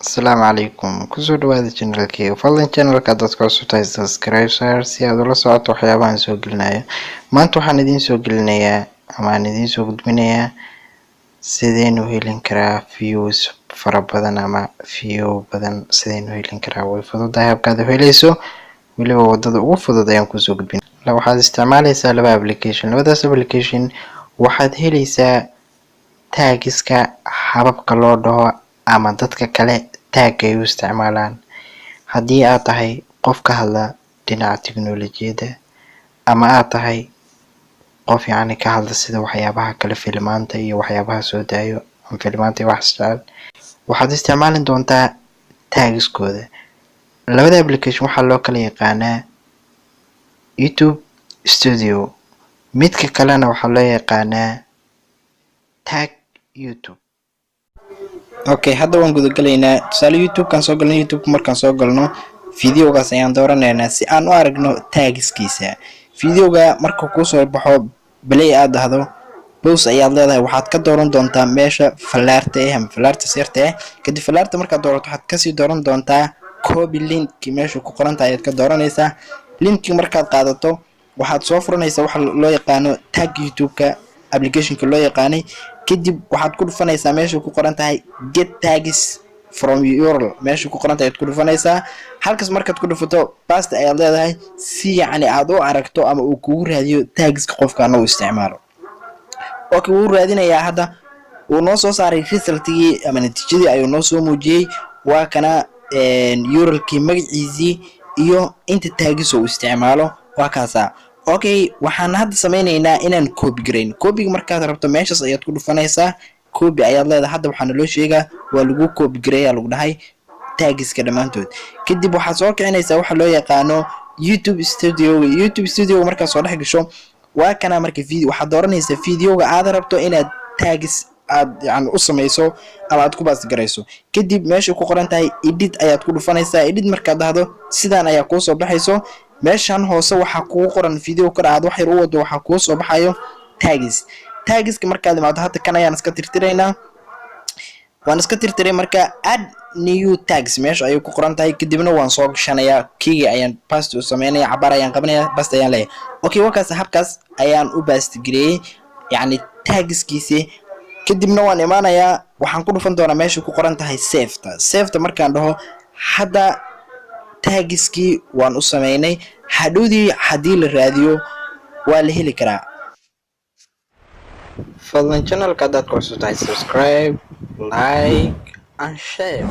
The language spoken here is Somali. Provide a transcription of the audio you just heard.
السلام عليكم كسود هذا channel كي فضلا channel كادت كورسو تاي سبسكرايب صار سي هذا لصعد وحيابان سوق لنا ما انتو حندين سوق لنا اما ندين سوق دمنيا سيدين وهيلين كرا فيوز فربضان اما فيو بدن سيدين وهيلين كرا ويفضل دايب كادو هيليسو ولي ودد وفضل دايم كسوق دمين لو حاد استعماليسا لبا ابليكيشن لبداس ابليكيشن waxaad helaysaa taagiska hababka loo dhaho ama dadka kale taag ay u isticmaalaan. haddii aad tahay qof ka hadla dhinaca tiknoolajiyada ama aad tahay qof yacni ka hadla sida waxyaabaha kale filmaanta iyo waxyaabaha soo daayo ama filmaanta iyo wax jecel waxaad isticmaali doontaa taagiskooda. labada application waxaa loo kala yaqaanaa YouTube Studio, midka kalena waxaa loo yaqaanaa tag YouTube. okay, hadda waan guda galaynaa tusaale YouTube kan soo galno. YouTube markaan soo galno videogaas ayaan dooranaynaa si aan u aragno taagiskiisa. videoga marka kuu soo baxo play aad dhahdo pause ayaad leedahay, waxaad ka dooran doontaa meesha falaarta ama falaarta sirta kadib falaarta markaad doorato waxaad kasii dooran doontaa copy link meesha ku qoran tahay ayaad ka dooranaysaa. linki markaad qaadato waxaad soo furanaysaa waxa loo yaqaano tag YouTube-ka application-ka loo yaqaanay. kadib waxaad ku dhufanaysaa meesha ku qoran tahay get tags from URL meesha ku qoran tahay ku dhufanaysaa. halkaas markaad ku dhufato paste ayaad leedahay si yacni aad u aragto ama uu kugu raadiyo tagska qofka uu isticmaalo. okay, wuu raadinayaa hadda uu noo soo saaray resultigii ama natiijadii ayuu noo soo muujiyay. waa kana URL-kii magaciisii iyo inta taagis uu isticmaalo waa kaasa. okay, waxaan hadda sameynaynaa inaan copy gareyn. copy markaad rabto meeshaas ayaad ku dhufanaysaa copy ayaad leedahay. hadda waxaan loo sheegaa waa lagu copy gareeyaa lagu dhahay taagiska dhamaantood. kadib waxaad soo kicinaysaa waxa loo yaqaano YouTube Studio. YouTube Studio markaad soo dhex gasho waa kana marka video waxaad dooranaysaa videoga aad rabto inaad taagis aad yani u sameyso ama aad ku baas gareyso. kadib meesha ku qoran tahay edit ayaad ku dhufanaysaa. edit markaad dhahdo sidaan ayaa kuu soo baxayso. meeshan hoose waxaa kugu qoran video kor aad wax yar u wado waxaa kuu soo baxayo taagiska markaad imaado. hadda kan ayaan iska tirtiraynaa, waan iska tirtiray. marka add new tags meesha ayay ku qoran tahay. kadibna waan soo gashanayaa keyga ayaan paste u sameynaya cabaar ayaan qabanayaa basta ayaan leeyahay. okay, wakaas habkaas ayaan u paste gareeyay yacni taagiskiisa. kadibna waan imaanayaa waxaan ku dhufan doonaa meesha ku qoran tahay safeta markaan dhaho hadda taagiskii waan u sameynay. hadhowdii haddii la raadiyo waa la heli karaa. fadlan channelka haddaad ku cusub tahay subscribe, like and share.